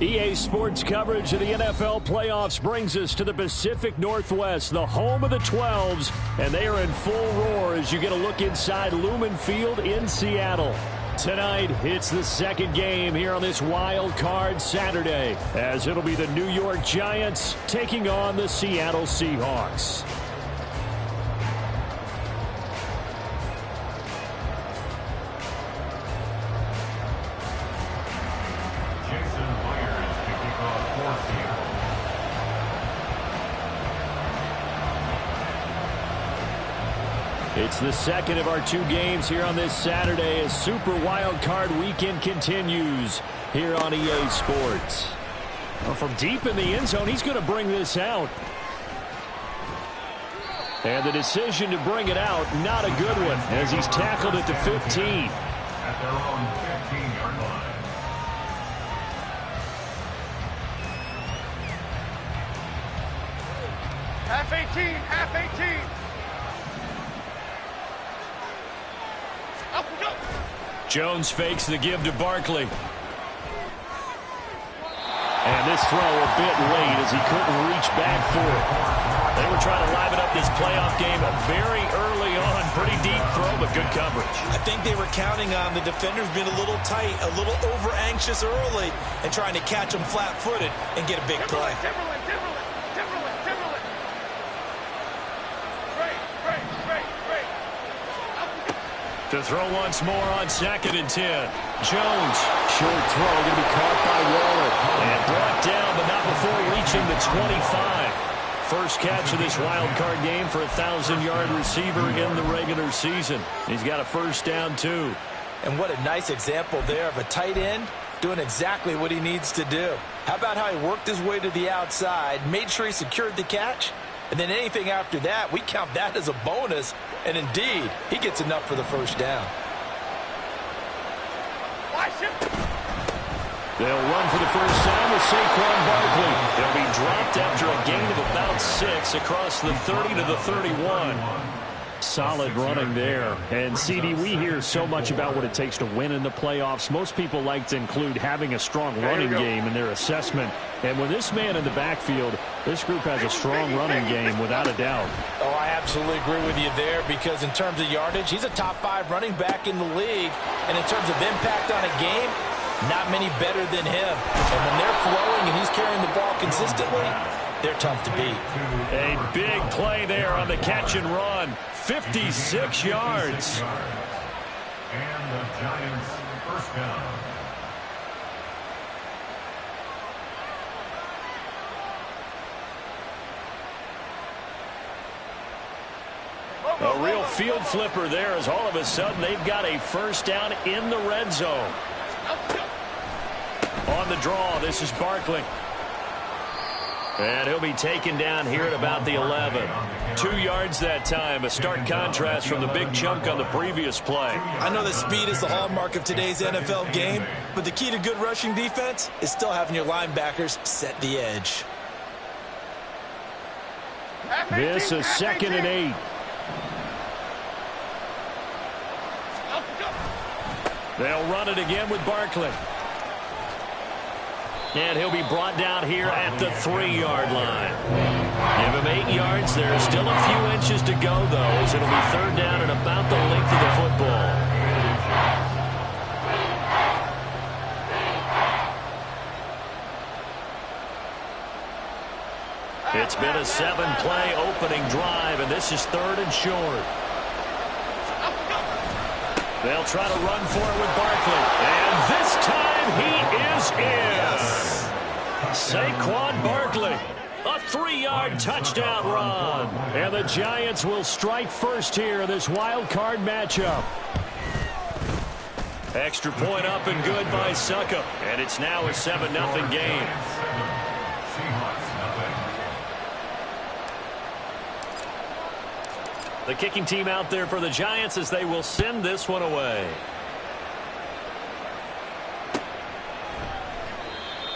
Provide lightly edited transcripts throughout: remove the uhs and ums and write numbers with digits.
EA Sports coverage of the NFL playoffs brings us to the Pacific Northwest, the home of the 12s, and they are in full roar as you get a look inside Lumen Field in Seattle. Tonight, it's the second game here on this wild card Saturday, as it'll be the New York Giants taking on the Seattle Seahawks. It's the second of our two games here on this Saturday as Super Wild Card Weekend continues here on EA Sports. Well, from deep in the end zone, he's going to bring this out. And the decision to bring it out, not a good one, as he's tackled at the 15. At their own 15-yard line. Half 18, half 18. Jones fakes the give to Barkley. And this throw a bit late as he couldn't reach back for it. They were trying to liven up this playoff game very early on. Pretty deep throw, but good coverage. I think they were counting on the defenders being a little tight, a little over-anxious early, and trying to catch them flat-footed and get a big play. To throw once more on 2nd and 10. Jones, short throw, going to be caught by Waller. And brought down, but not before reaching the 25. First catch of this wild card game for a 1,000-yard receiver in the regular season. He's got a first down, too. And what a nice example there of a tight end doing exactly what he needs to do. How about how he worked his way to the outside, made sure he secured the catch, and then anything after that, we count that as a bonus. And indeed, he gets enough for the first down. They'll run for the first down with Saquon Barkley. They'll be dropped after a gain of about 6 across the 30 to the 31. Solid running there. And, CD, we hear so much about what it takes to win in the playoffs. Most people like to include having a strong running game in their assessment. And with this man in the backfield, this group has a strong running game without a doubt. Oh, I absolutely agree with you there because in terms of yardage, he's a top 5 running back in the league. And in terms of impact on a game, not many better than him. And when they're flowing and he's carrying the ball consistently, they're tough to beat. A big play there on the catch and run. 56 yards. And the Giants first down. A real field flipper there as all of a sudden they've got a first down in the red zone. On the draw, this is Barkley. And he'll be taken down here at about the 11. 2 yards that time, a stark contrast from the big chunk on the previous play. I know that speed is the hallmark of today's NFL game, but the key to good rushing defense is still having your linebackers set the edge. This is 2nd and 8. They'll run it again with Barkley. And he'll be brought down here at the 3-yard line. Give him 8 yards. There's still a few inches to go, though, as it'll be third down and about the length of the football. It's been a 7-play opening drive, and this is 3rd and short. They'll try to run for it with Barkley. And this time he is in. Saquon Barkley. A 3-yard touchdown run. And the Giants will strike first here in this wild card matchup. Extra point up and good by Suckup. And it's now a 7-0 game. The kicking team out there for the Giants as they will send this one away.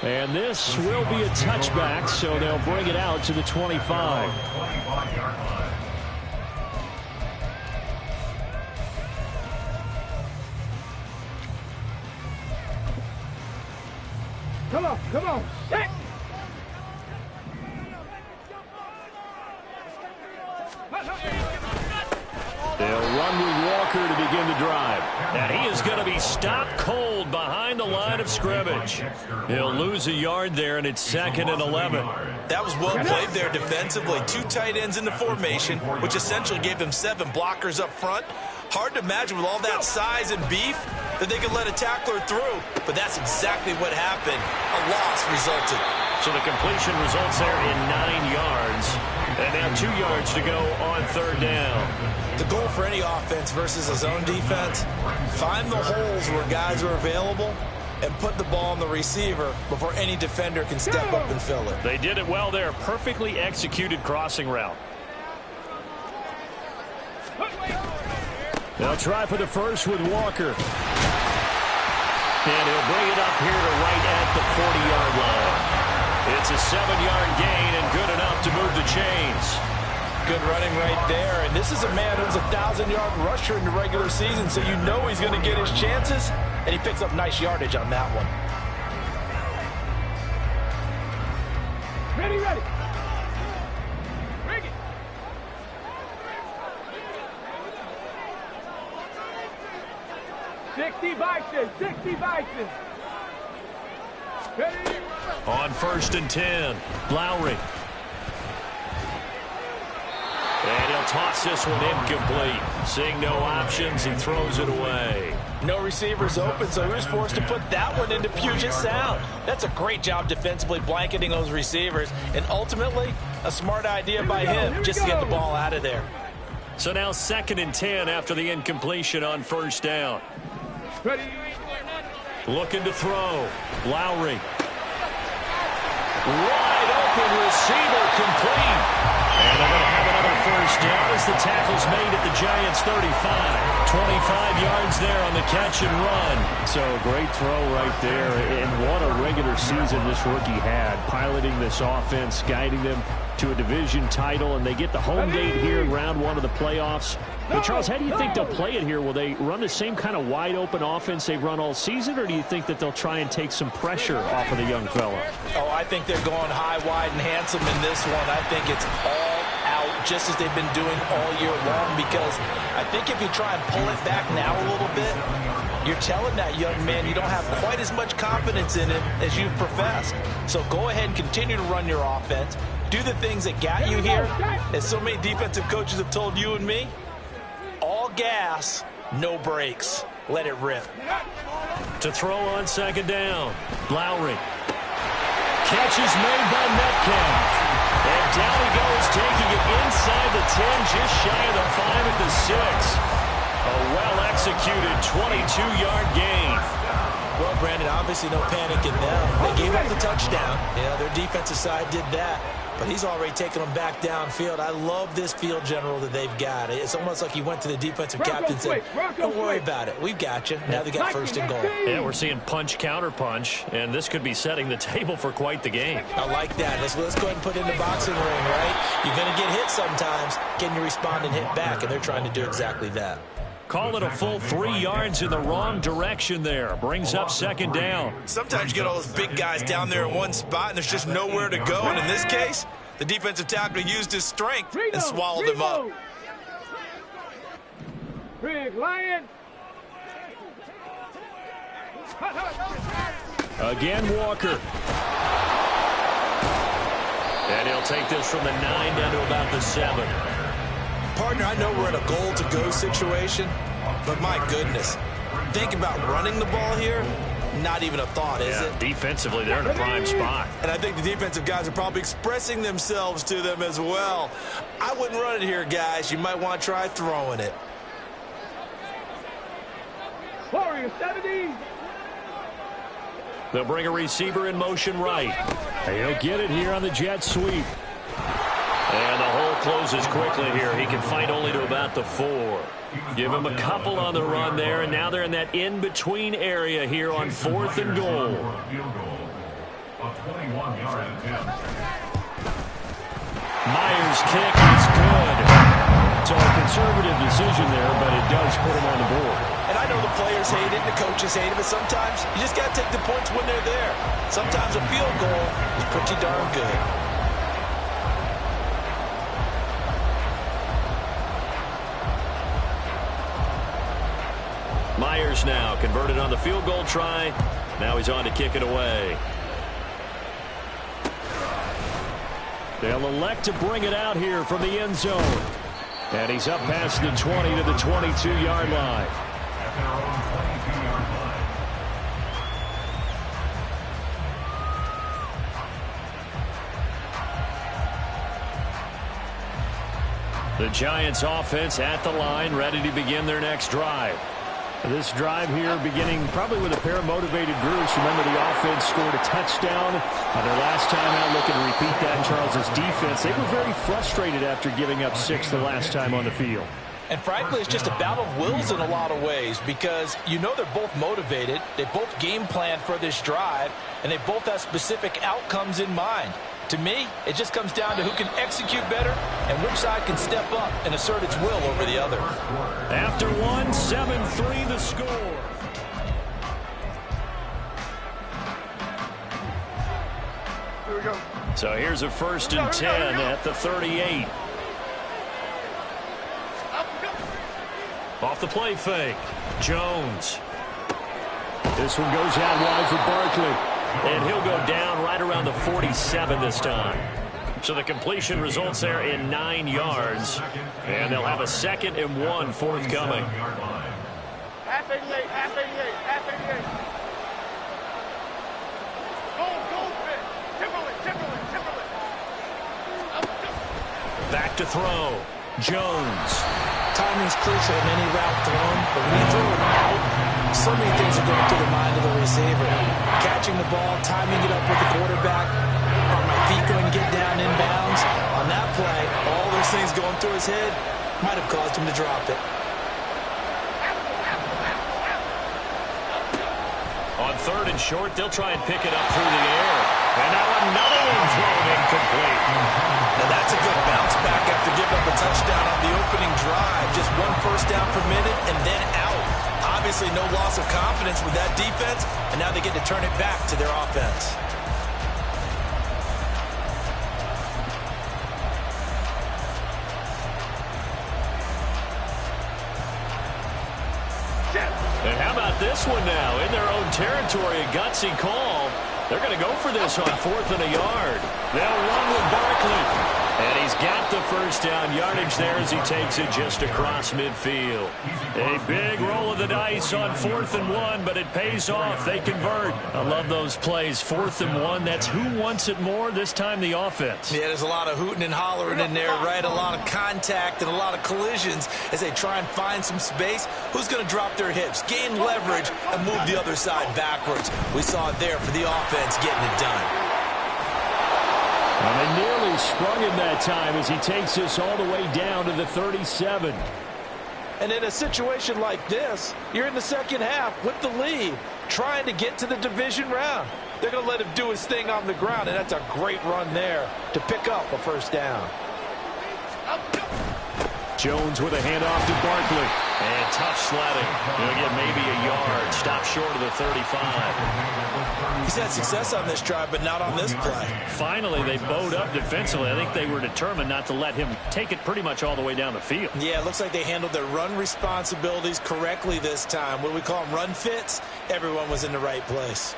And this will be a touchback, so they'll bring it out to the 25. Come on. Come on. Hit. They'll run with Walker to begin the drive. And he is going to be stopped cold behind the line of scrimmage. He'll lose a yard there, and it's 2nd and 11. That was well played there defensively. 2 tight ends in the formation, which essentially gave them 7 blockers up front. Hard to imagine with all that size and beef that they could let a tackler through. But that's exactly what happened. A loss resulted. So the completion results there in 9 yards. And now 2 yards to go on 3rd down. The goal for any offense versus a zone defense, find the holes where guys are available and put the ball on the receiver before any defender can step up and fill it. They did it well there. Perfectly executed crossing route. They'll try for the first with Walker. And he'll bring it up here to right at the 40-yard line. It's a 7-yard gain and good enough to move the chains. Good running right there. And this is a man who's a 1,000-yard rusher in the regular season, so you know he's going to get his chances. And he picks up nice yardage on that one. Ready, ready. Bring it. Sixty Bison. Ready. On 1st and 10, Lowry. And he'll toss this one incomplete. Seeing no options, he throws it away. No receivers open, so he was forced to put that one into Puget Sound. That's a great job defensively blanketing those receivers. And ultimately, a smart idea by him just to get the ball out of there. So now 2nd and 10 after the incompletion on 1st down. Ready. Looking to throw. Lowry. Wide open receiver complete. And they're going to have another 1st down as the tackle's made at the Giants' 35. 25 yards there on the catch and run. So great throw right there. And what a regular season this rookie had. Piloting this offense, guiding them to a division title. And they get the home date here in round 1 of the playoffs. But Charles, how do you think they'll play it here? Will they run the same kind of wide-open offense they've run all season, or do you think that they'll try and take some pressure off of the young fella? Oh, I think they're going high, wide, and handsome in this one. I think it's all out, just as they've been doing all year long, because I think if you try and pull it back now a little bit, you're telling that young man you don't have quite as much confidence in him as you've professed. So go ahead and continue to run your offense. Do the things that got you here, as so many defensive coaches have told you and me. All gas, no brakes. Let it rip. To throw on 2nd down, Lowry. Catch is made by Metcalf. And down he goes, taking it inside the 10, just shy of the 5 at the 6. A well-executed 22-yard gain. Well, Brandon, obviously no panic in them. They gave up the touchdown. Yeah, their defensive side did that. But he's already taken them back downfield. I love this field general that they've got. It's almost like he went to the defensive captain and said, don't worry about it. We've got you. Now they got 1st and goal. Yeah, we're seeing punch, counter punch, and this could be setting the table for quite the game. I like that. Let's go ahead and put it in the boxing ring, right? You're going to get hit sometimes. Can you respond and hit back? And they're trying to do exactly that. Call it a full 3 yards in the wrong direction there. Brings up 2nd down. Sometimes you get all those big guys down there in one spot, and there's just nowhere to go. And in this case, the defensive tackle used his strength and swallowed him up. Big Lion. Again, Walker. And he'll take this from the 9 down to about the 7. Partner, I know we're in a goal-to-go situation, but my goodness, think about running the ball here. Not even a thought, is it? Defensively, they're in a prime spot. And I think the defensive guys are probably expressing themselves to them as well. I wouldn't run it here, guys. You might want to try throwing it. Warrior 70. They'll bring a receiver in motion right. He'll get it here on the jet sweep. And the hole closes quickly here. He can fight only to about the 4. Give him a couple on the run there, and now they're in that in-between area here on 4th and goal. Myers' kick is good. So a conservative decision there, but it does put him on the board. And I know the players hate it and the coaches hate it, but sometimes you just got to take the points when they're there. Sometimes a field goal is pretty darn good. Myers now converted on the field goal try. Now he's on to kick it away. They'll elect to bring it out here from the end zone. And he's up past the 20 to the 22-yard line. At their own 22-yard line. The Giants offense at the line, ready to begin their next drive. This drive here beginning probably with a pair of motivated groups. Remember, the offense scored a touchdown on their last time out, looking to repeat that in Charles's defense. They were very frustrated after giving up 6 the last time on the field. And frankly, it's just a battle of wills in a lot of ways because you know they're both motivated. They both game plan for this drive, and they both have specific outcomes in mind. To me, it just comes down to who can execute better and which side can step up and assert its will over the other. After one, 7-3 the score. Here we go. So here's a 1st and 10 at the 38. Off the play fake. Jones. This one goes out wide for Barkley. And he'll go down right around the 47 this time. So the completion results there in 9 yards. And they'll have a 2nd and 1 forthcoming. Half 88, half 88, half 88. Timberland. Back to throw. Jones. Timing's crucial in any route thrown, but when you throw it out, so many things are going through the mind of the receiver. Catching the ball, timing it up with the quarterback. Are my feet going to get down inbounds? On that play, all those things going through his head might have caused him to drop it. On 3rd and short, they'll try and pick it up through the air. And now another one thrown incomplete. Now that's a good bounce back after giving up a touchdown on the opening drive. Just 1 first down per minute and then out. Obviously no loss of confidence with that defense, and now they get to turn it back to their offense. And how about this one now? In their own territory, a gutsy call. They're going to go for this on 4th and a yard. They'll run with Barkley. And he's got the first down yardage there as he takes it just across midfield. A big roll of the dice on 4th and 1, but it pays off. They convert. I love those plays. 4th and 1, that's who wants it more, this time the offense. Yeah, there's a lot of hooting and hollering in there, right? A lot of contact and a lot of collisions as they try and find some space. Who's going to drop their hips, gain leverage, and move the other side backwards? We saw it there for the offense getting it done. And they nearly sprung him that time as he takes this all the way down to the 37. And in a situation like this, you're in the second half with the lead, trying to get to the division round. They're going to let him do his thing on the ground, and that's a great run there to pick up a first down. Jones with a handoff to Barkley. And tough sledding. He'll get maybe a yard. Stop short of the 35. He's had success on this drive, but not on this play. Finally, they bowed up defensively. I think they were determined not to let him take it pretty much all the way down the field. Yeah, it looks like they handled their run responsibilities correctly this time. What do we call them, run fits? Everyone was in the right place.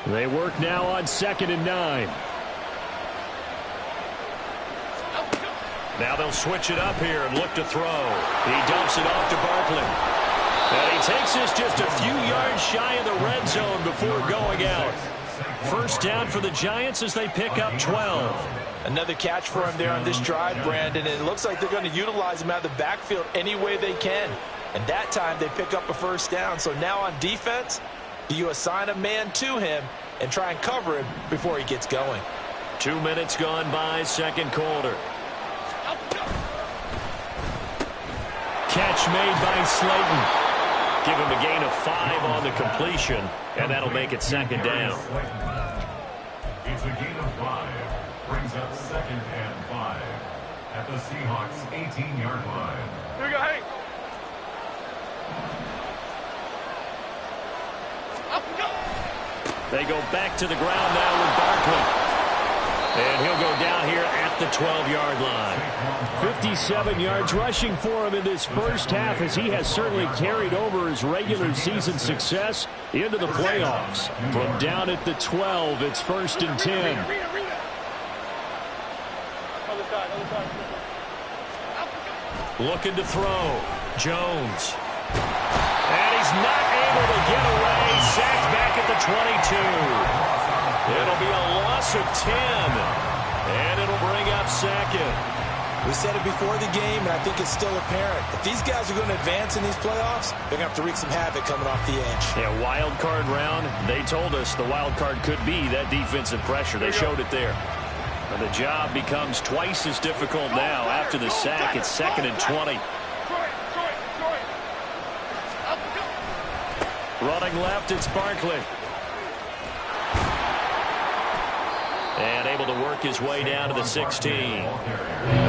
They work now on 2nd and 9. Now they'll switch it up here and look to throw. He dumps it off to Barkley. And he takes this just a few yards shy of the red zone before going out. First down for the Giants as they pick up 12. Another catch for him there on this drive, Brandon, and it looks like they're going to utilize him out of the backfield any way they can. And that time they pick up a first down. So now on defense, do you assign a man to him and try and cover him before he gets going? 2 minutes gone by, second quarter. Catch made by Slayton. give him a gain of 5 on the completion, and that'll make it second down. It's a gain of 5. Brings up 2nd and 5 at the Seahawks' 18-yard line. Here we go, hey. Up we go. They go back to the ground now with Barkley. And he'll go down here at the 12-yard line. 57 yards rushing for him in this first half, as he has certainly carried over his regular season success into the playoffs. From down at the 12, it's 1st and 10. Other side, other side. Looking to throw. Jones. And he's not able to get away. Sacked back at the 22. It'll be a loss of 10. And it'll bring up 2nd. We said it before the game, and I think it's still apparent. If these guys are going to advance in these playoffs, they're going to have to wreak some havoc coming off the edge. Yeah, wild card round. They told us the wild card could be that defensive pressure. They showed it there. And the job becomes twice as difficult now after the sack. It's 2nd and 20. Running left, it's Barkley. And able to work his way down to the 16.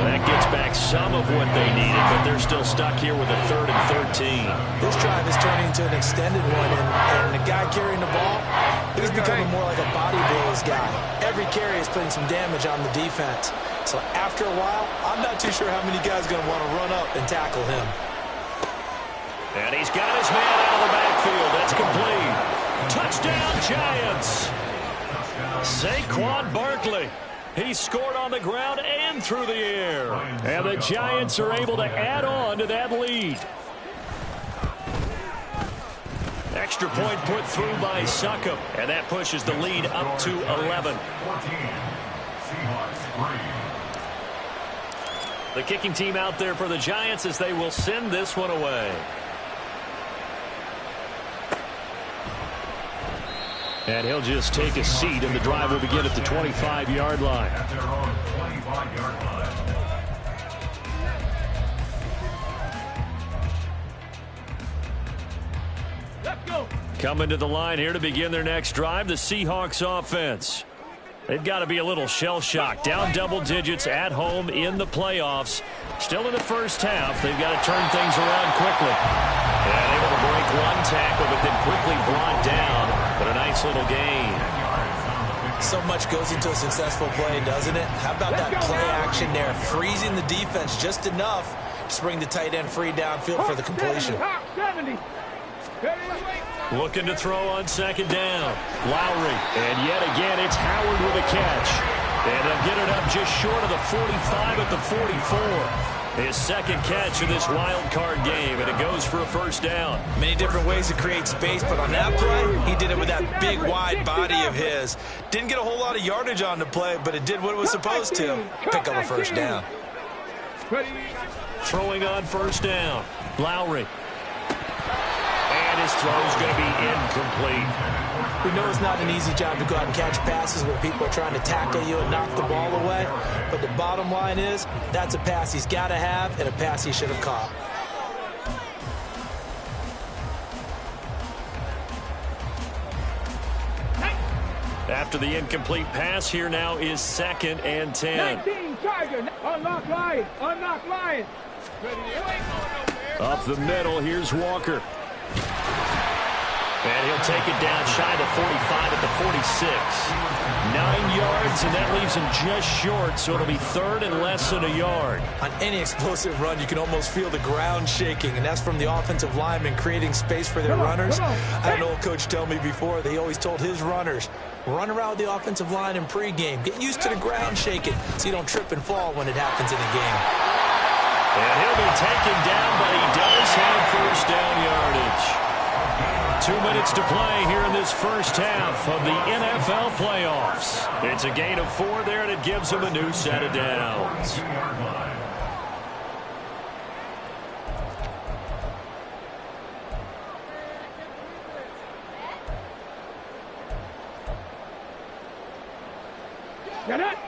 That gets back some of what they needed, but they're still stuck here with a 3rd and 13. This drive is turning into an extended one, and the guy carrying the ball, he's becoming more like a body blows guy. Every carry is putting some damage on the defense. So after a while, I'm not too sure how many guys are going to want to run up and tackle him. And he's got his man out of the backfield. That's complete. Touchdown, Giants. Saquon Barkley. He scored on the ground and through the air. And the Giants are able to add on to that lead. Extra point put through by Succop. And that pushes the lead up to 11. 14. Seahawks 3. The kicking team out there for the Giants as they will send this one away. And he'll just take a seat, and the drive will begin at the 25-yard line. At their own 25-yard line. Let's go. Coming to the line here to begin their next drive, the Seahawks offense. They've got to be a little shell-shocked. Down double digits at home in the playoffs. Still in the first half. They've got to turn things around quickly. And able to break one tackle, but then quickly brought down. But a nice little gain. So much goes into a successful play, doesn't it? How about that play action there? Freezing the defense just enough to bring the tight end free downfield for the completion. 70. Looking to throw on 2nd down. Lowry. And yet again, it's Howard with a catch. And they'll get it up just short of the 45 at the 44. His 2nd catch of this wild card game, and it goes for a 1st down. Many different ways to create space, but on that play, he did it with that big, wide body of his. Didn't get a whole lot of yardage on the play, but it did what it was supposed to. Pick up a 1st down. Throwing on 1st down. Lowry. And his throw's going to be incomplete. We know it's not an easy job to go out and catch passes where people are trying to tackle you and knock the ball away. But the bottom line is, that's a pass he's got to have and a pass he should have caught. After the incomplete pass, here now is 2nd and 10. 19, Tiger. Unlock line. Unlock line. Up the middle, here's Walker. And he'll take it down shy of the 45 at the 46. 9 yards, and that leaves him just short, so it'll be 3rd and less than a yard. On any explosive run, you can almost feel the ground shaking, and that's from the offensive linemen creating space for their runners. I had an old coach tell me before, they always told his runners, run around the offensive line in pregame. Get used to the ground shaking so you don't trip and fall when it happens in a game. And he'll be taken down, but he does have 1st down yardage. 2 minutes to play here in this first half of the NFL playoffs. It's a gain of 4 there, and it gives him a new set of downs. Get it.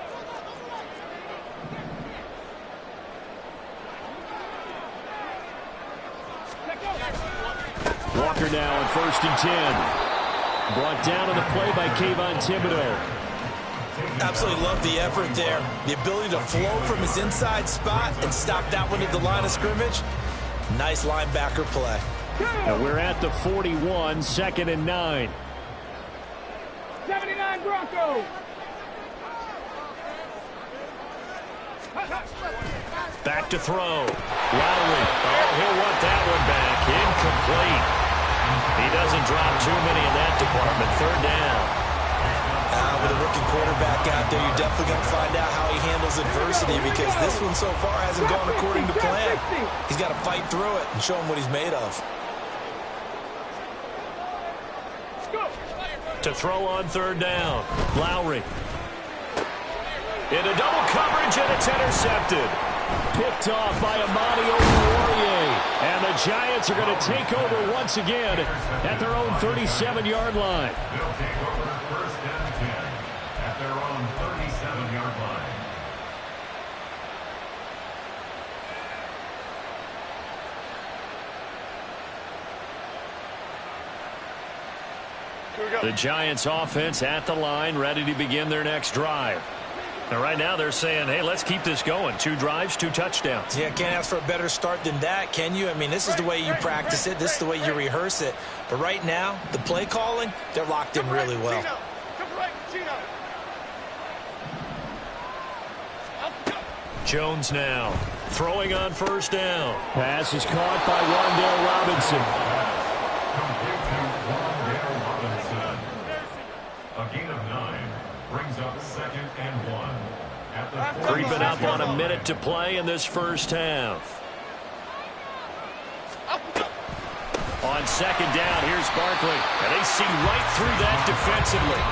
Walker now on 1st and 10. Brought down on the play by Kayvon Thibodeau. Absolutely love the effort there. The ability to flow from his inside spot and stop that one at the line of scrimmage. Nice linebacker play. And we're at the 41, 2nd and 9. 79 Broncos. Back to throw. Lowry. Oh, he'll want that one back. Incomplete. He doesn't drop too many in that department. 3rd down. With a rookie quarterback out there, you're definitely going to find out how he handles adversity, because this one so far hasn't gone according to plan. He's got to fight through it and show him what he's made of. To throw on 3rd down. Lowry. Into double coverage, and it's intercepted. Picked off by Amani Oruwariye. And the Giants are going to take over once again at their own 37-yard line. They'll take over 1st and 10 at their own 37-yard line. The Giants offense at the line, ready to begin their next drive. And right now they're saying, hey, let's keep this going. 2 drives, 2 touchdowns. Yeah, can't ask for a better start than that, can you? I mean, this is the way you practice it. This is the way you rehearse it. But right now, the play calling, they're locked in really well. Jones now throwing on 1st down. Pass is caught by Wan'Dale Robinson. Complete to Wan'Dale Robinson. A gain of 9 brings up 2nd and 1. At the Creeping up on a minute to play in this first half. On 2nd down, here's Barkley. And they see right through that defensively,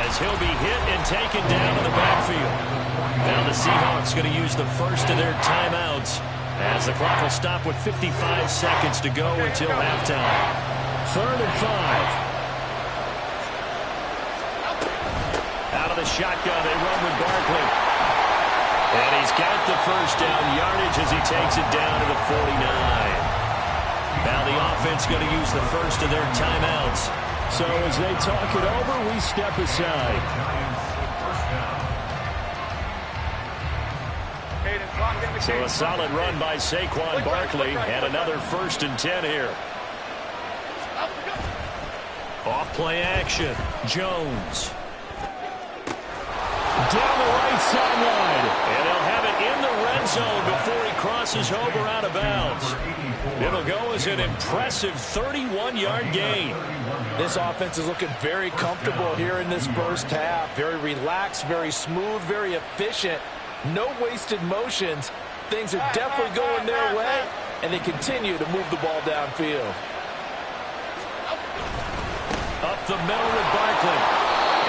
as he'll be hit and taken down in the backfield. Now the Seahawks going to use the first of their timeouts, as the clock will stop with 55 seconds to go until halftime. 3rd and 5. Out of the shotgun, they run with Barkley. And he's got the 1st down yardage as he takes it down to the 49. Now the offense going to use the first of their timeouts. So as they talk it over, we step aside. So a solid run by Saquon Barkley, and another 1st and 10 here. Off play action. Jones. Down the right sideline. And they'll have it in the red zone before he crosses over out of bounds. It'll go as an impressive 31-yard gain. This offense is looking very comfortable here in this first half. Very relaxed, very smooth, very efficient. No wasted motions. Things are definitely going their way, and they continue to move the ball downfield. Up the middle with Barkley.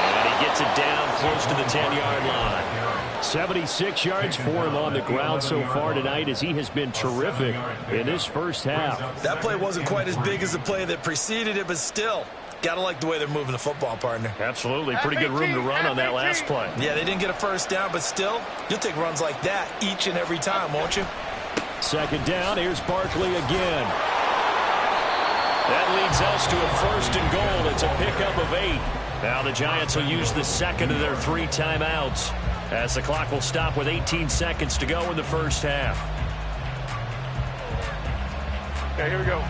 And he gets it down close to the 10-yard line. 76 yards for him on the ground so far tonight, as he has been terrific in this first half. That play wasn't quite as big as the play that preceded it, but still, got to like the way they're moving the football, partner. Absolutely. Pretty good room to run on that last play. Yeah, they didn't get a 1st down, but still, you'll take runs like that each and every time, won't you? 2nd down. Here's Barkley again. That leads us to a 1st and goal. It's a pickup of 8. Now the Giants will use the 2nd of their 3 timeouts, as the clock will stop with 18 seconds to go in the first half. Okay, here we go.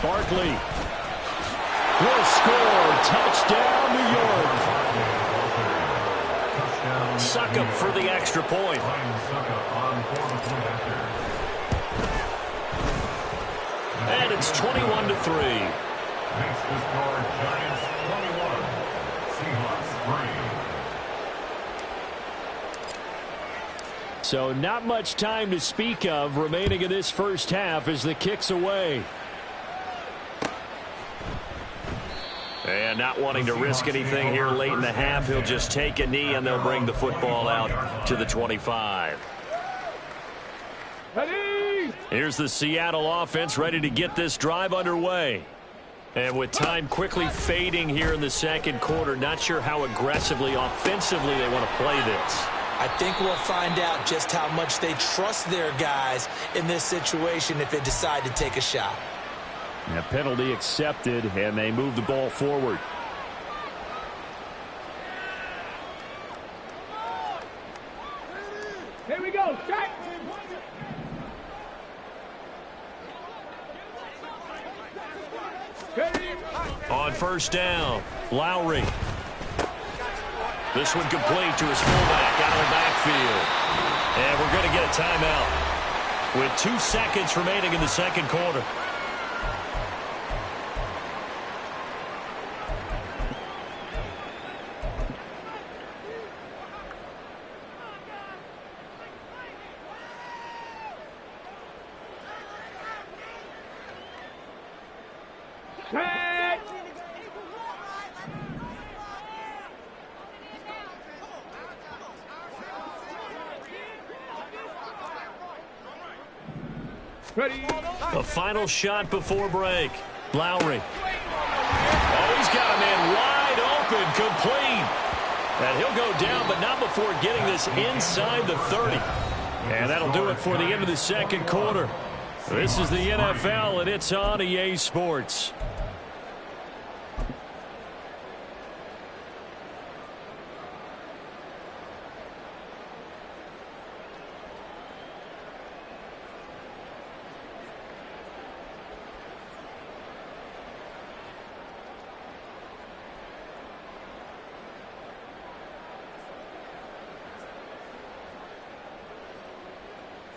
Barkley will score. Touchdown, New York. Succop for the extra point. And it's 21-3. Makes the score Giants 21, Seahawks 3. So not much time to speak of remaining in this first half as the kick's away. And not wanting to risk anything here late in the half, he'll just take a knee and they'll bring the football out to the 25. Ready? Here's the Seattle offense ready to get this drive underway. And with time quickly fading here in the second quarter, not sure how aggressively, offensively they want to play this. I think we'll find out just how much they trust their guys in this situation if they decide to take a shot. A penalty accepted, and they move the ball forward. Here we go. Check. On first down, Lowry. This one complete to his fullback out of the backfield. And we're going to get a timeout with 2 seconds remaining in the second quarter. Ready. The final shot before break. Lowry. Oh, he's got a man wide open, complete. And he'll go down, but not before getting this inside the 30. And that'll do it for the end of the second quarter. This is the NFL, and it's on EA Sports.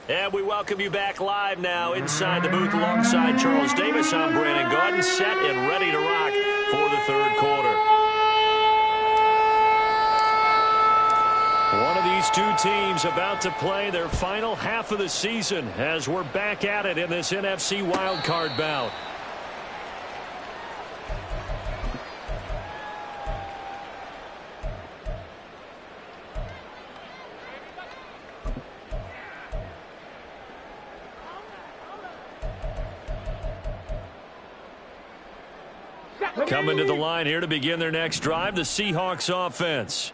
And we welcome you back live now inside the booth alongside Charles Davis. I'm Brandon Gaudin, set and ready to rock for the third quarter. One of these two teams about to play their final half of the season as we're back at it in this NFC wildcard bout. Coming to the line here to begin their next drive, the Seahawks offense.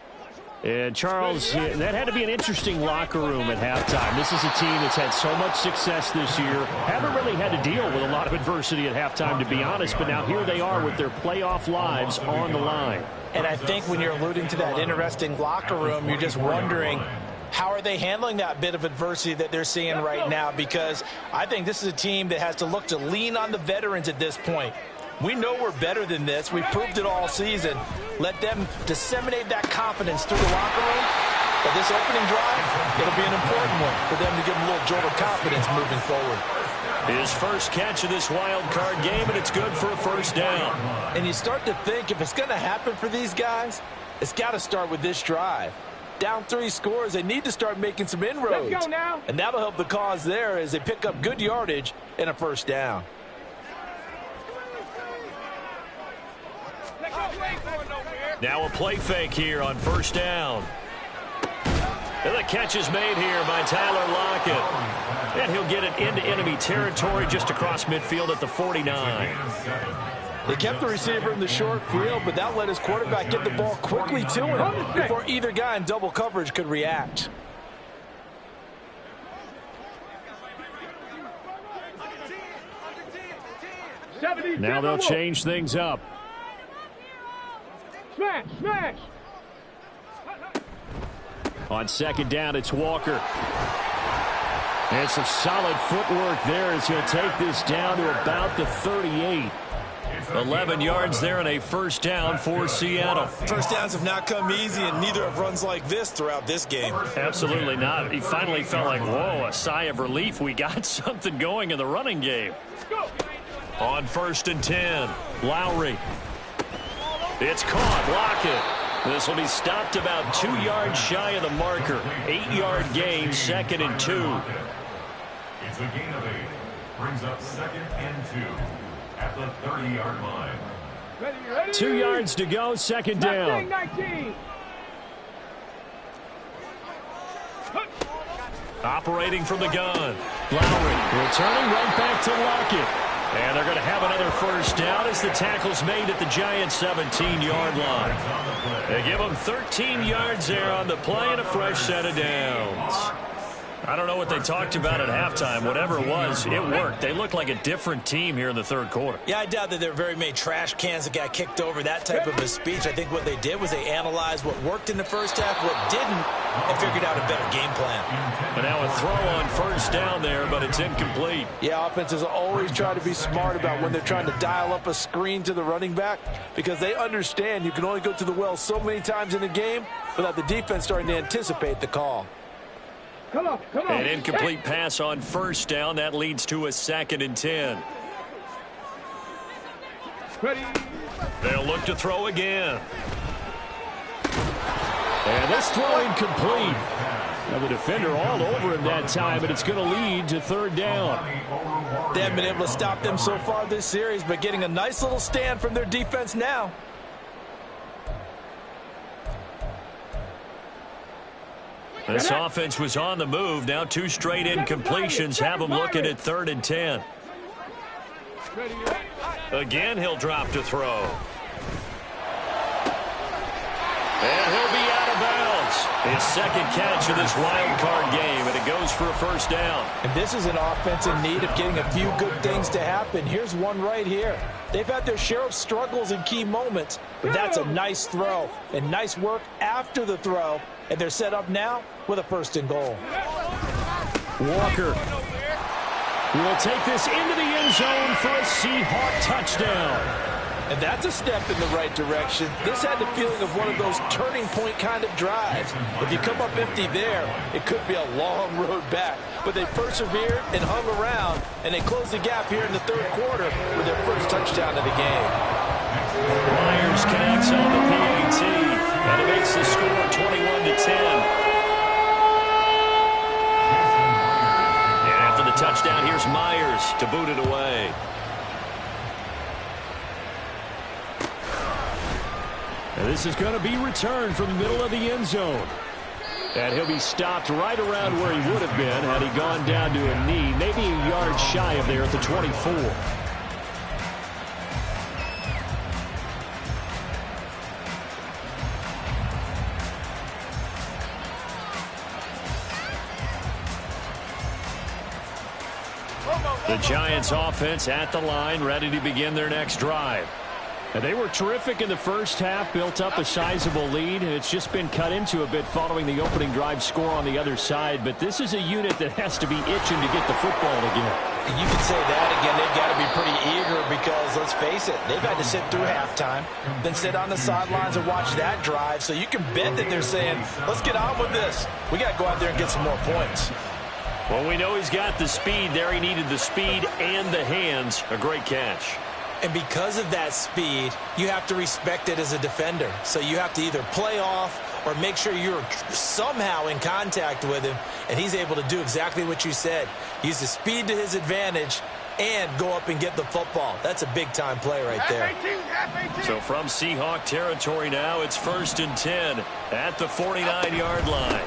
And, Charles, that had to be an interesting locker room at halftime. This is a team that's had so much success this year. Haven't really had to deal with a lot of adversity at halftime, to be honest. But now here they are with their playoff lives on the line. And I think when you're alluding to that interesting locker room, you're just wondering, how are they handling that bit of adversity that they're seeing right now? Because I think this is a team that has to look to lean on the veterans at this point. We know we're better than this. We've proved it all season. Let them disseminate that confidence through the locker room. But this opening drive, it'll be an important one for them to give them a little jolt of confidence moving forward. His first catch of this wild card game, and it's good for a first down. And you start to think if it's going to happen for these guys, it's got to start with this drive. Down 3 scores, they need to start making some inroads. Let's go now. And that'll help the cause there as they pick up good yardage and a first down. Now a play fake here on first down. And the catch is made here by Tyler Lockett. And he'll get it into enemy territory just across midfield at the 49. They kept the receiver in the short field, but that let his quarterback get the ball quickly to him before either guy in double coverage could react. Now they'll change things up. Smash, smash. On second down, it's Walker. And some solid footwork there as he'll take this down to about the 38. 11 yards there and a first down for Seattle. First downs have not come easy, and neither have runs like this throughout this game. Absolutely not. He finally felt like, whoa, a sigh of relief. We got something going in the running game. On first and 10, Lowry. It's caught. Lockett. This will be stopped about 2 yards shy of the marker. 8-yard gain, second and 2. It's a gain of 8. Brings up second and 2 at the 30-yard line. Ready. 2 yards to go, second down. 19. Operating from the gun. Lowry returning right back to Lockett. And they're going to have another first down as the tackle's made at the Giants' 17-yard line. They give them 13 yards there on the play and a fresh set of downs. I don't know what they talked about at halftime. Whatever it was, it worked. They look like a different team here in the third quarter. Yeah, I doubt that there were very many trash cans that got kicked over, that type of a speech. I think what they did was they analyzed what worked in the first half, what didn't, and figured out a better game plan. But now a throw on first down there, but it's incomplete. Yeah, offenses always try to be smart about when they're trying to dial up a screen to the running back because they understand you can only go to the well so many times in a game without the defense starting to anticipate the call. Come on. An incomplete pass on first down. That leads to a 2nd and 10. Ready. They'll look to throw again. And this throw incomplete. Now the defender all over him that time, and it's going to lead to 3rd down. They haven't been able to stop them so far this series, but getting a nice little stand from their defense now. This offense was on the move. Now 2 straight incompletions have them looking at 3rd and 10. Again, he'll drop to throw. And he'll be out of bounds. His 2nd catch of this wild card game, and it goes for a first down. And this is an offense in need of getting a few good things to happen. Here's one right here. They've had their share of struggles in key moments, but that's a nice throw and nice work after the throw. And they're set up now with a 1st and goal. Walker will take this into the end zone for a Seahawk touchdown. And that's a step in the right direction. This had the feeling of one of those turning point kind of drives. If you come up empty there, it could be a long road back. But they persevered and hung around, and they closed the gap here in the 3rd quarter with their first touchdown of the game. Myers connects on the PAT, and it makes the score 21-10. And after the touchdown, here's Myers to boot it away. And this is going to be returned from the middle of the end zone. And he'll be stopped right around where he would have been had he gone down to a knee, maybe a yard shy of there at the 24. The Giants offense at the line, ready to begin their next drive. And they were terrific in the first half, built up a sizable lead, and it's just been cut into a bit following the opening drive score on the other side. But this is a unit that has to be itching to get the football again. You can say that again. They've got to be pretty eager because, let's face it, they've had to sit through halftime, then sit on the sidelines and watch that drive. So you can bet that they're saying, let's get on with this. We got to go out there and get some more points. Well, we know he's got the speed there. He needed the speed and the hands. A great catch. And because of that speed, you have to respect it as a defender. So you have to either play off or make sure you're somehow in contact with him, and he's able to do exactly what you said. Use the speed to his advantage and go up and get the football. That's a big-time play right there. So from Seahawk territory now, it's 1st and 10 at the 49-yard line.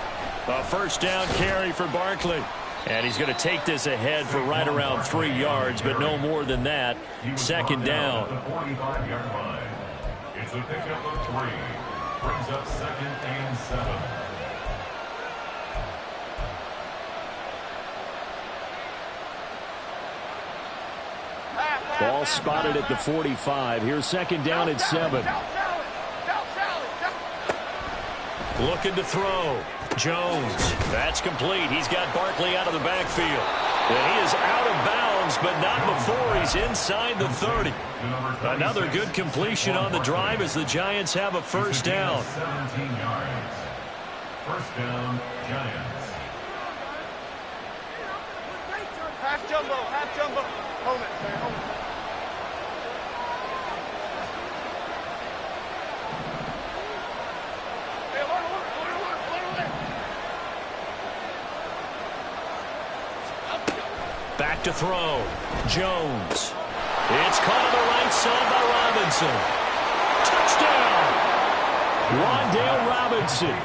A first down carry for Barkley. And he's going to take this ahead for right around 3 yards, but no more than that. 2nd down. The 45-yard line. It's a pickup of 3. Brings up 2nd and 7. Ball spotted at the 45. Here's 2nd down at 7. Looking to throw. Jones. That's complete. He's got Barkley out of the backfield. And he is out of bounds, but not before he's inside the 30. Another good completion on the drive as the Giants have a first down. 17 yards. First down, Giants. Half jumbo. Hold it, Sam, hold it. Back to throw. Jones. It's caught on the right side by Robinson. Touchdown! Wandale Robinson,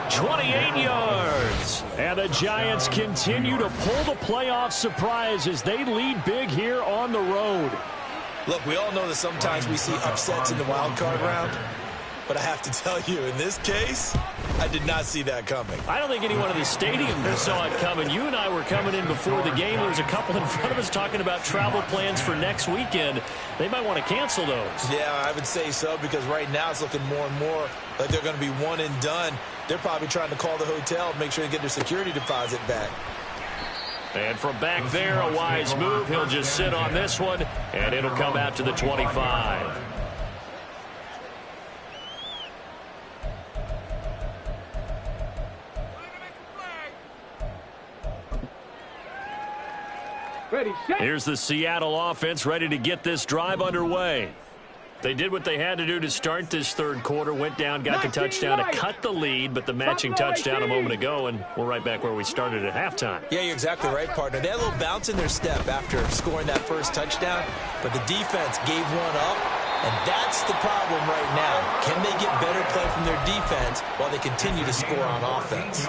28 yards. And the Giants continue to pull the playoff surprise as they lead big here on the road. Look, we all know that sometimes we see upsets in the wild card round. But I have to tell you, in this case, I did not see that coming. I don't think anyone in the stadium saw it coming. You and I were coming in before the game. There was a couple in front of us talking about travel plans for next weekend. They might want to cancel those. Yeah, I would say so, because right now it's looking more and more like they're going to be one and done. They're probably trying to call the hotel and make sure they get their security deposit back. And from back there, a wise move. He'll just sit on this one, and it'll come out to the 25. Ready, set. Here's the Seattle offense ready to get this drive underway. They did what they had to do to start this third quarter. Went down, got the touchdown to cut the lead, but the matching touchdown a moment ago, and we're right back where we started at halftime. Yeah, you're exactly right, partner. They had a little bounce in their step after scoring that first touchdown, but the defense gave one up, and that's the problem right now. Can they get better play from their defense while they continue to score on offense?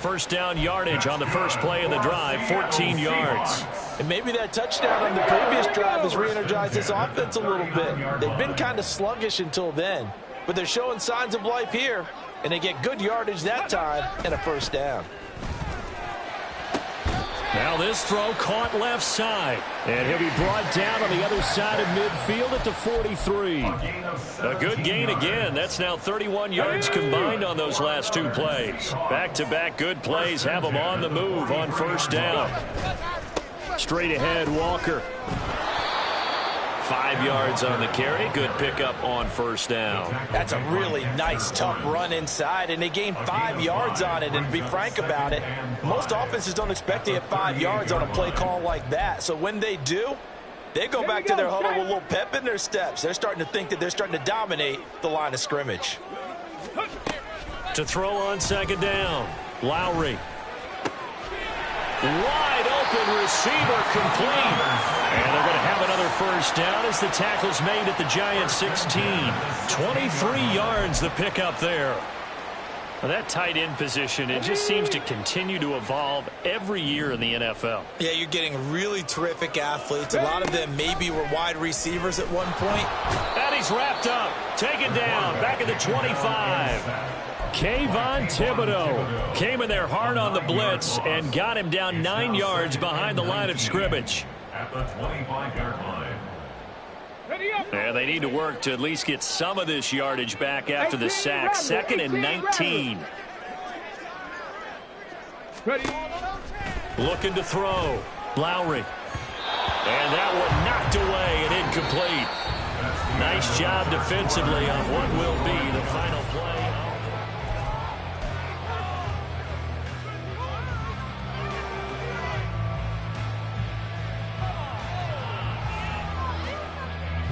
First down yardage on the first play of the drive, 14 yards. And maybe that touchdown on the previous drive has re-energized this offense a little bit. They've been kind of sluggish until then, but they're showing signs of life here, and they get good yardage that time and a first down. Now this throw caught left side, and he'll be brought down on the other side of midfield at the 43. A good gain again. That's now 31 yards combined on those last two plays. Back-to-back good plays have them on the move on first down. Straight ahead, Walker. 5 yards on the carry. Good pickup on first down. That's a really nice, tough run inside, and they gained 5 yards on it. And to be frank about it, most offenses don't expect to get 5 yards on a play call like that. So when they do, they go back to their huddle with a little pep in their steps. They're starting to think that they're starting to dominate the line of scrimmage. To throw on second down, Lowry. Wide open receiver complete. And they're going to have another first down as the tackle's made at the Giants 16. 23 yards the pickup there. Well, that tight end position, it just seems to continue to evolve every year in the NFL. Yeah, you're getting really terrific athletes. A lot of them maybe were wide receivers at one point. And he's wrapped up. Taken down. Back at the 25. Kayvon Thibodeau came in there hard on the blitz and got him down 9 yards behind the line of scrimmage. At the 25-yard line. And they need to work to at least get some of this yardage back after the sack. 2nd and 19. Looking to throw. Lowry. And that one knocked away and incomplete. Nice job defensively on what will be the final play.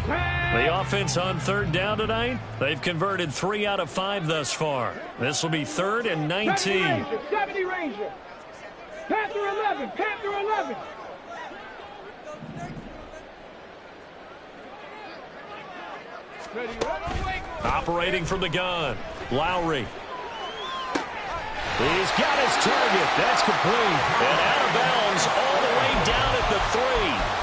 The offense on third down tonight, they've converted 3 out of 5 thus far. This will be 3rd and 19. 70 Ranger. Panther 11. Panther 11. Operating from the gun, Lowry. He's got his target. That's complete. And out of bounds all the way down at the 3.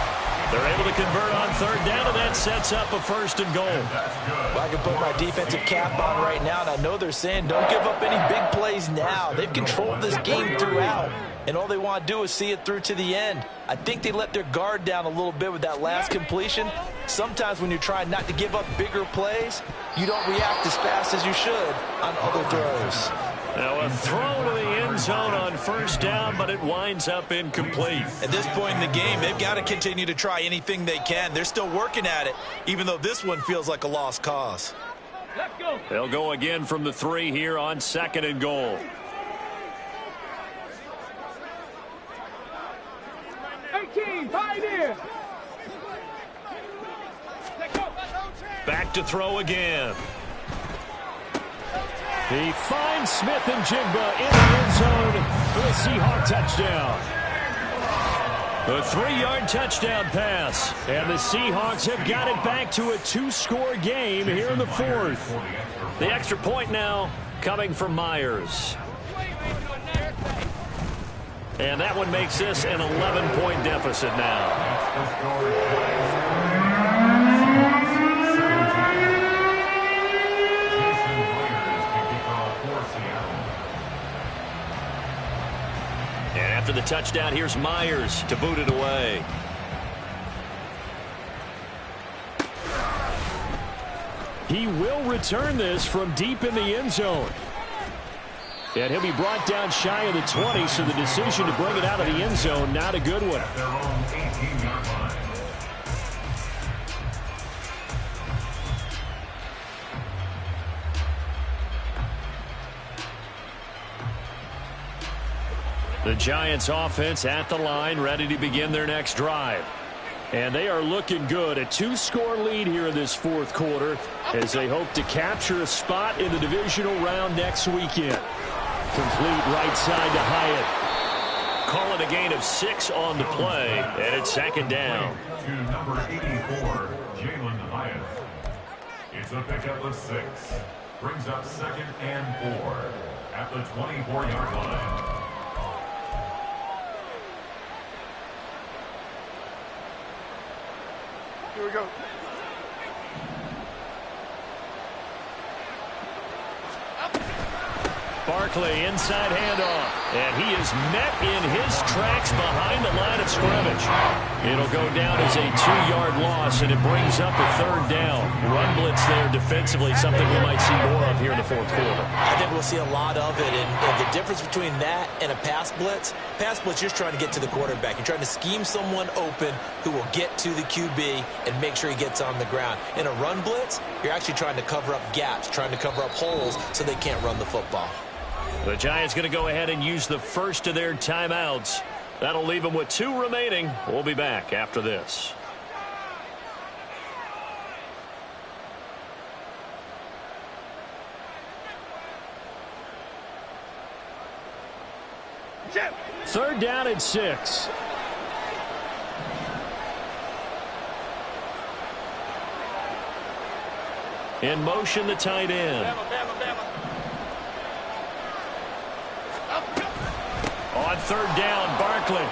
They're able to convert on third down, and that sets up a 1st and goal. Well, I can put my defensive cap on right now, and I know they're saying don't give up any big plays now. They've controlled this game throughout, and all they want to do is see it through to the end. I think they let their guard down a little bit with that last completion. Sometimes when you're trying not to give up bigger plays, you don't react as fast as you should on other throws. Now a throw to the end zone on first down, but it winds up incomplete. At this point in the game, they've got to continue to try anything they can. They're still working at it, even though this one feels like a lost cause. Let's go. They'll go again from the 3 here on 2nd and goal. 18, Pioneer. Back to throw again. He finds Smith and Jigba in the end zone for the Seahawk touchdown. A 3-yard touchdown pass. And the Seahawks have got it back to a 2-score game here in the fourth. The extra point now coming from Myers. And that one makes this an 11-point deficit now. And after the touchdown, here's Myers to boot it away. He will return this from deep in the end zone. And he'll be brought down shy of the 20, so the decision to bring it out of the end zone, not a good one. The Giants offense at the line, ready to begin their next drive. And they are looking good. A 2-score lead here in this fourth quarter as they hope to capture a spot in the divisional round next weekend. Complete right side to Hyatt. Call it a gain of 6 on the play, and it's second down. To number 84, Jalen Hyatt. It's a pickup of 6. Brings up second and 4 at the 24-yard line. Here we go. Barkley inside handoff, and he is met in his tracks behind the line of scrimmage. It'll go down as a 2-yard loss, and it brings up a third down. Run blitz there defensively, something we might see more of here in the fourth quarter. I think we'll see a lot of it, and the difference between that and a pass blitz, you're just trying to get to the quarterback. You're trying to scheme someone open who will get to the QB and make sure he gets on the ground. In a run blitz, you're actually trying to cover up gaps, trying to cover up holes so they can't run the football. The Giants going to go ahead and use the first of their timeouts. That'll leave them with 2 remaining. We'll be back after this. Third down and 6. In motion, the tight end. On third down, Barkley.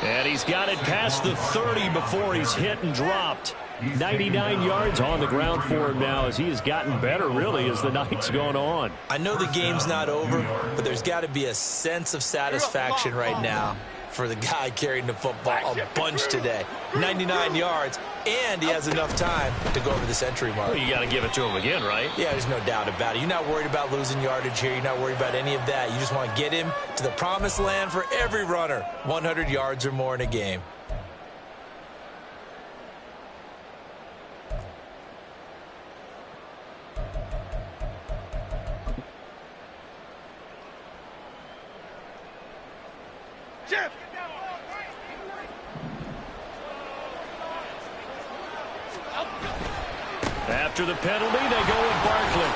And he's got it past the 30 before he's hit and dropped. 99 yards on the ground for him now as he has gotten better, really, as the night's gone on. I know the game's not over, but there's got to be a sense of satisfaction right now for the guy carrying the football a bunch today. 99 yards, and he has enough time to go over the century mark. Well, you got to give it to him again, right? Yeah, there's no doubt about it. You're not worried about losing yardage here. You're not worried about any of that. You just want to get him to the promised land for every runner. 100 yards or more in a game. After the penalty, they go with Barkley.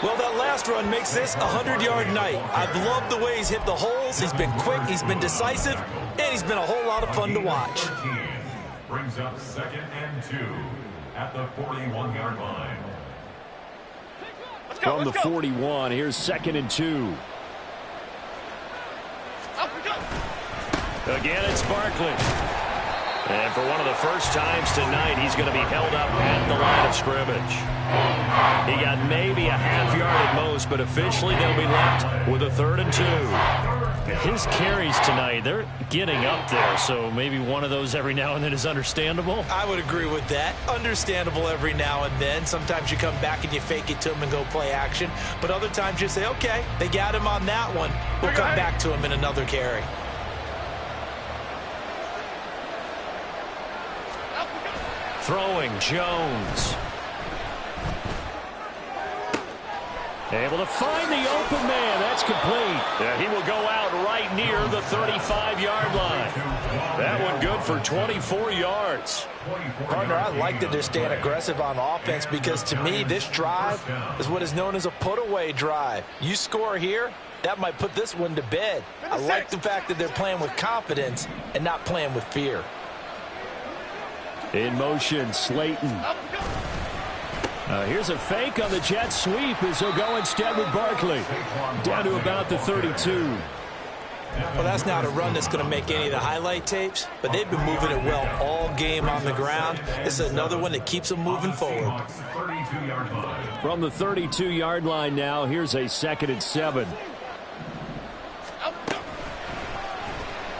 Well, that last run makes this a 100-yard night. I've loved the way he's hit the holes. He's been quick, he's been decisive, and he's been a whole lot of fun to watch. Brings up second and 2 at the 41-yard line. From the 41, here's second and 2. Again, it's Barkley. And for one of the first times tonight, he's going to be held up at the line of scrimmage. He got maybe a half yard at most, but officially they'll be left with a 3rd and 2. His carries tonight, they're getting up there, so maybe one of those every now and then is understandable. I would agree with that. Understandable every now and then. Sometimes you come back and you fake it to him and go play action. But other times you say, okay, they got him on that one. We'll come back to him in another carry. Throwing Jones. Able to find the open man. That's complete. Yeah, he will go out right near the 35-yard line. That one good for 24 yards. Partner, I like that they're staying aggressive on offense because to me, this drive is what is known as a put-away drive. You score here, that might put this one to bed. I like the fact that they're playing with confidence and not playing with fear. In motion, Slayton. Here's a fake on the jet sweep as he'll go instead with Barkley. Down to about the 32. Well, that's not a run that's going to make any of the highlight tapes, but they've been moving it well all game on the ground. This is another one that keeps them moving forward. From the 32-yard line now, here's a 2nd and 7.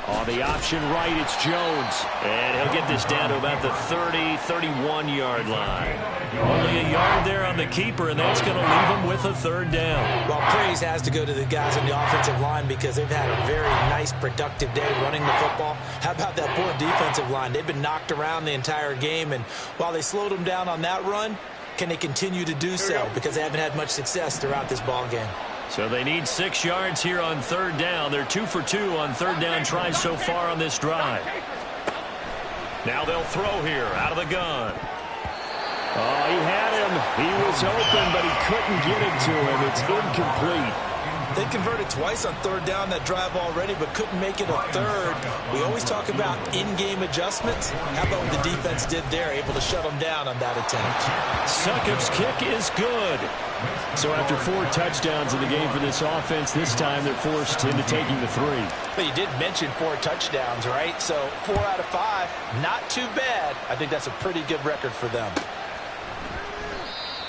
On the option right, it's Jones. And he'll get this down to about the 31-yard line. Only a yard there on the keeper, and that's going to leave him with a 3rd down. Well, praise has to go to the guys on the offensive line because they've had a very nice, productive day running the football. How about that poor defensive line? They've been knocked around the entire game, and while they slowed them down on that run, can they continue to do so? Because they haven't had much success throughout this ball game. So they need 6 yards here on 3rd down. They're 2 for 2 on 3rd down tries so far on this drive. Now they'll throw here out of the gun. Oh, he had him. He was open, but he couldn't get it to him. It's incomplete. They converted twice on 3rd down that drive already, but couldn't make it a 3rd. We always talk about in-game adjustments. How about what the defense did there, able to shut them down on that attempt? Succop's kick is good. So after 4 touchdowns in the game for this offense, this time they're forced into taking the 3. But you did mention 4 touchdowns, right? So 4 out of 5, not too bad. I think that's a pretty good record for them.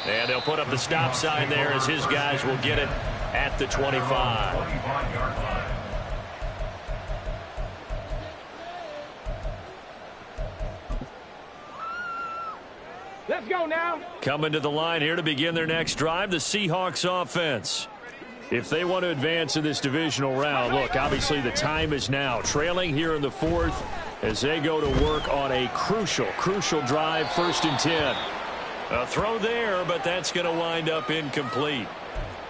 And they'll put up the stop sign there as his guys will get it at the 25. Let's go now. Coming to the line here to begin their next drive, the Seahawks offense. If they want to advance in this divisional round, look, obviously the time is now. Trailing here in the 4th as they go to work on a crucial drive, 1st and 10. A throw there, but that's going to wind up incomplete.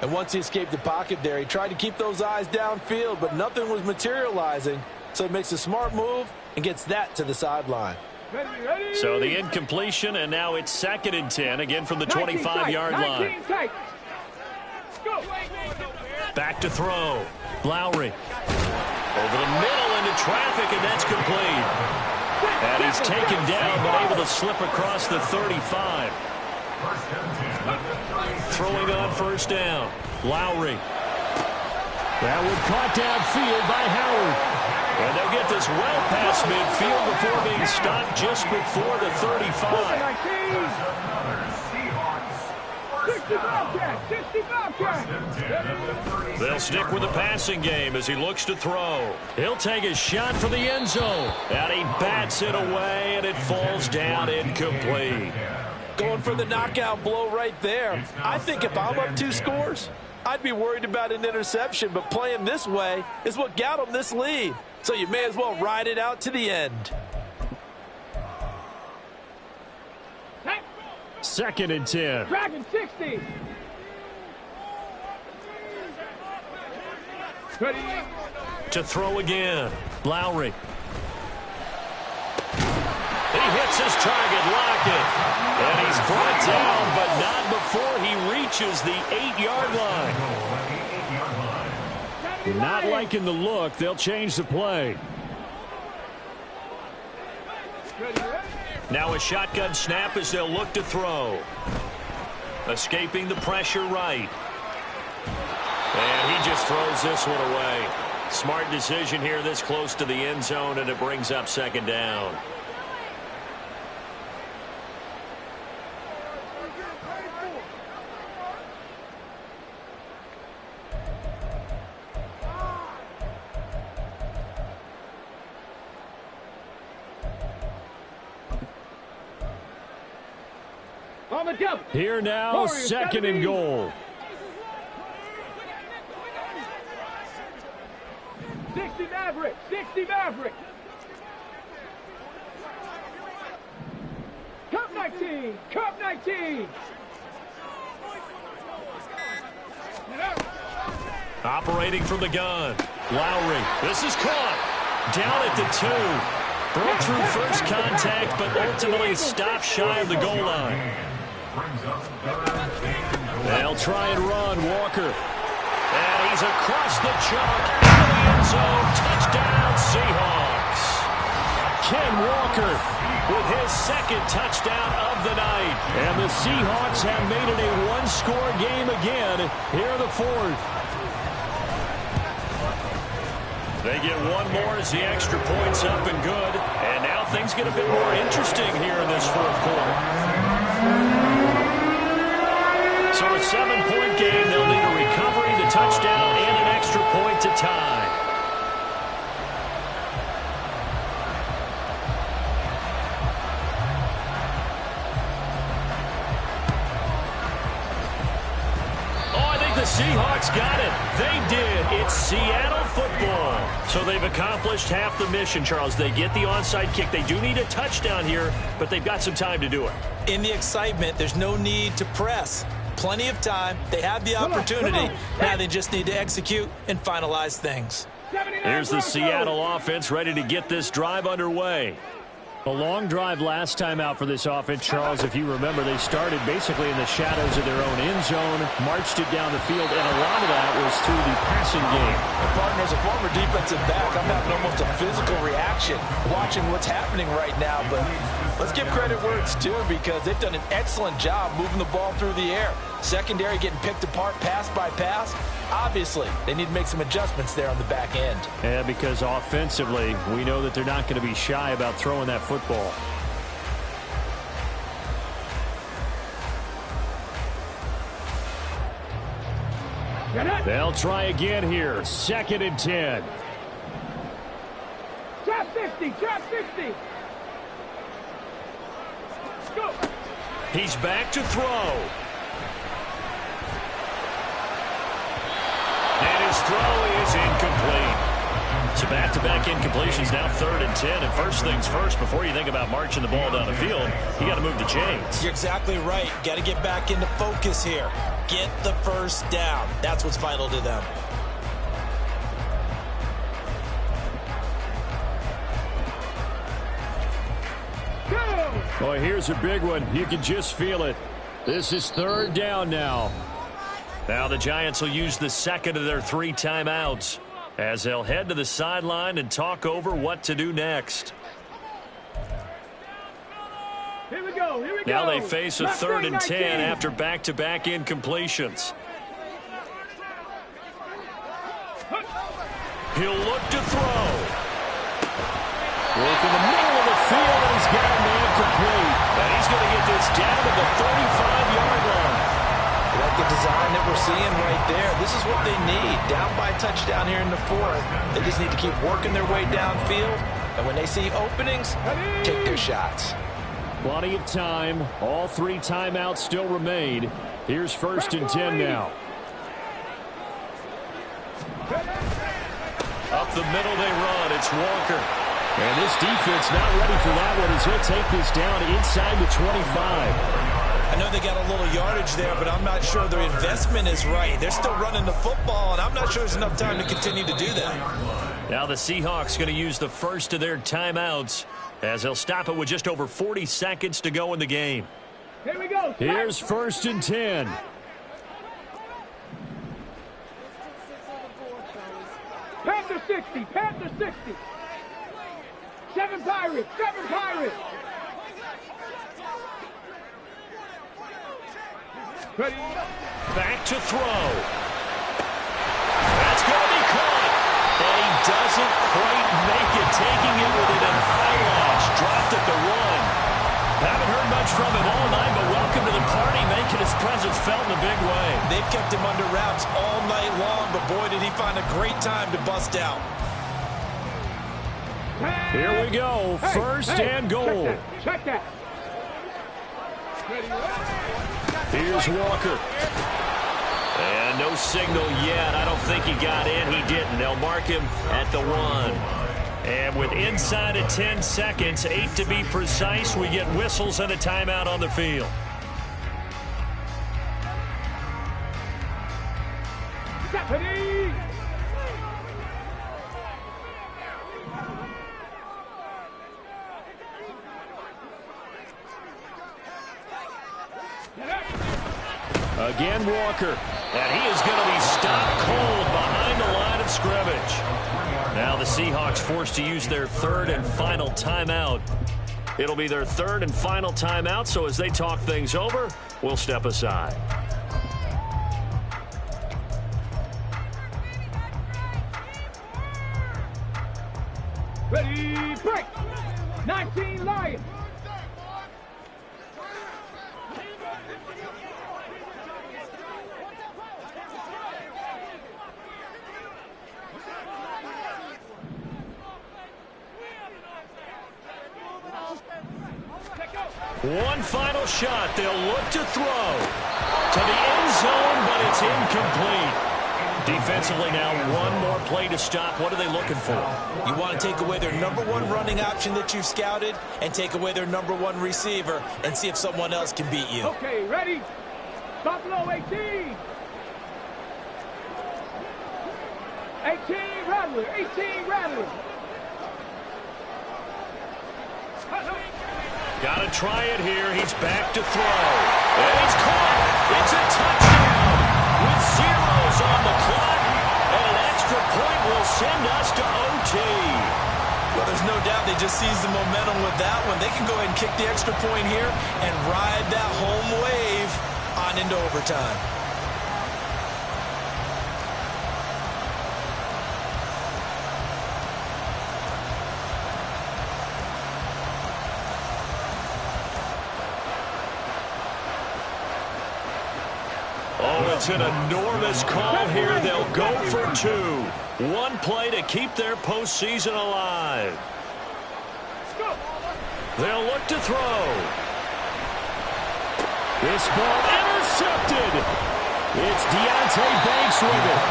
And once he escaped the pocket there, he tried to keep those eyes downfield, but nothing was materializing. So he makes a smart move and gets that to the sideline. Ready. So the incompletion, and now it's 2nd and 10, again from the 25-yard line. Go. Back to throw. Lowry. Over the middle into traffic, and that's complete. And he's taken down, but able to slip across the 35. Throwing on 1st down. Lowry. That one caught downfield by Howard. And they'll get this well past midfield before being stopped just before the 35. 60 They'll stick with the passing game as he looks to throw. He'll take a shot for the end zone. And he bats it away, and it falls down incomplete. Going for the knockout blow right there. I think if I'm up 2 scores, I'd be worried about an interception, but playing this way is what got them this lead. So you may as well ride it out to the end. 2nd and 10. Dragon 60. Ready. To throw again. Lowry. He hits his target, Lockett. And he's brought down, but not before he reaches the 8-yard line. Not liking the look. They'll change the play. Now a shotgun snap as they'll look to throw. Escaping the pressure right. And he just throws this one away. Smart decision here this close to the end zone, and it brings up 2nd down. Here now, 2nd and goal. 60 Maverick. 60 Maverick. Cup 19. Cup 19. Operating from the gun. Lowry. This is caught. Down at the 2. Broke through first contact, but ultimately stopped shy of the goal line. They'll try and run. Walker. And he's across the chalk. Into the end zone. Touchdown, Seahawks. Ken Walker with his second touchdown of the night. And the Seahawks have made it a one-score game again here in the 4th. They get one more as the extra point's up and good. And now things get a bit more interesting here in this 4th quarter. So a 7-point game, they'll need a recovery, the touchdown, and an extra point to tie. The Seahawks got it. They did. It's Seattle football. So they've accomplished half the mission, Charles. They get the onside kick. They do need a touchdown here, but they've got some time to do it. In the excitement, there's no need to press. Plenty of time. They have the opportunity. Now they just need to execute and finalize things. Here's the Seattle offense ready to get this drive underway. A long drive last time out for this offense, Charles. If you remember, they started basically in the shadows of their own end zone, marched it down the field, and a lot of that was through the passing game. And partner, as a former defensive back, I'm having almost a physical reaction watching what's happening right now. But let's give credit where it's due, because they've done an excellent job moving the ball through the air. Secondary getting picked apart pass by pass. Obviously, they need to make some adjustments there on the back end. Yeah, because offensively, we know that they're not going to be shy about throwing that football. They'll try again here. 2nd and 10. Drop 50, drop 50. Go. He's back to throw. And his throw is incomplete. So back-to-back incompletions, now 3rd and 10. And first things first, before you think about marching the ball down the field, you got to move the chains. You're exactly right. Got to get back into focus here. Get the first down. That's what's vital to them. Boy, here's a big one. You can just feel it. This is 3rd down now. Now the Giants will use the second of their 3 timeouts as they'll head to the sideline and talk over what to do next. Here we go, here we go. Now they face a 3rd and 10 after back-to-back incompletions. He'll look to throw. Work in the middle of the field, and he's got a man complete. And he's going to get this down to the 35-yard line. Like the design that we're seeing right there. This is what they need. Down by a touchdown here in the 4th. They just need to keep working their way downfield. And when they see openings, take their shots. Plenty of time. All 3 timeouts still remain. Here's 1st and 10 now. Up the middle they run. It's Walker. And this defense not ready for that one as he'll take this down inside the 25. I know they got a little yardage there, but I'm not sure their investment is right. They're still running the football, and I'm not sure there's enough time to continue to do that. Now the Seahawks going to use the first of their timeouts as they'll stop it with just over 40 seconds to go in the game. Here we go. Here's 1st and 10. Panther 60, Panther 60. 7 Pirates, 7 Pirates. Ready. Back to throw. That's going to be caught. And he doesn't quite make it, taking it with an eyelash. Dropped at the 1. Haven't heard much from him all night, but welcome to the party, making his presence felt in a big way. They've kept him under wraps all night long, but boy, did he find a great time to bust out. Here we go. First and goal. Check that. Here's Walker. And no signal yet. I don't think he got in. He didn't. They'll mark him at the 1. And with inside of 10 seconds, 8 to be precise, we get whistles and a timeout on the field. Ready. Again, Walker. And he is going to be stopped cold behind the line of scrimmage. Now the Seahawks forced to use their third and final timeout. It'll be their third and final timeout, so as they talk things over, we'll step aside. Ready, break! 19 Lions! One final shot. They'll look to throw to the end zone, but it's incomplete. Defensively now, one more play to stop. What are they looking for? You want to take away their number one running option that you've scouted and take away their number one receiver and see if someone else can beat you. Okay, ready? Buffalo 18! 18 Rattler! 18 Rattler! Got to try it here. He's back to throw. And he's caught. It's a touchdown with zeros on the clock. And an extra point will send us to OT. Well, there's no doubt they just seized the momentum with that one. They can go ahead and kick the extra point here and ride that home wave on into overtime. Oh, it's an enormous call here. They'll go for two. One play to keep their postseason alive. They'll look to throw. This ball intercepted. It's Deontay Banks with it.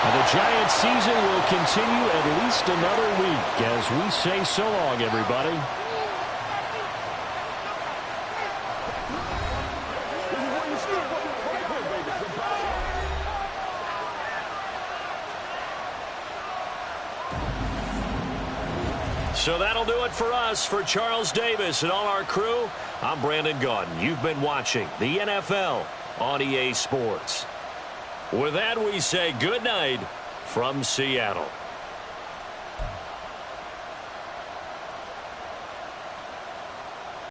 And the Giants season will continue at least another week as we say so long, everybody. So that'll do it for us. For Charles Davis and all our crew, I'm Brandon Gaudin. You've been watching the NFL on EA Sports. With that, we say good night from Seattle.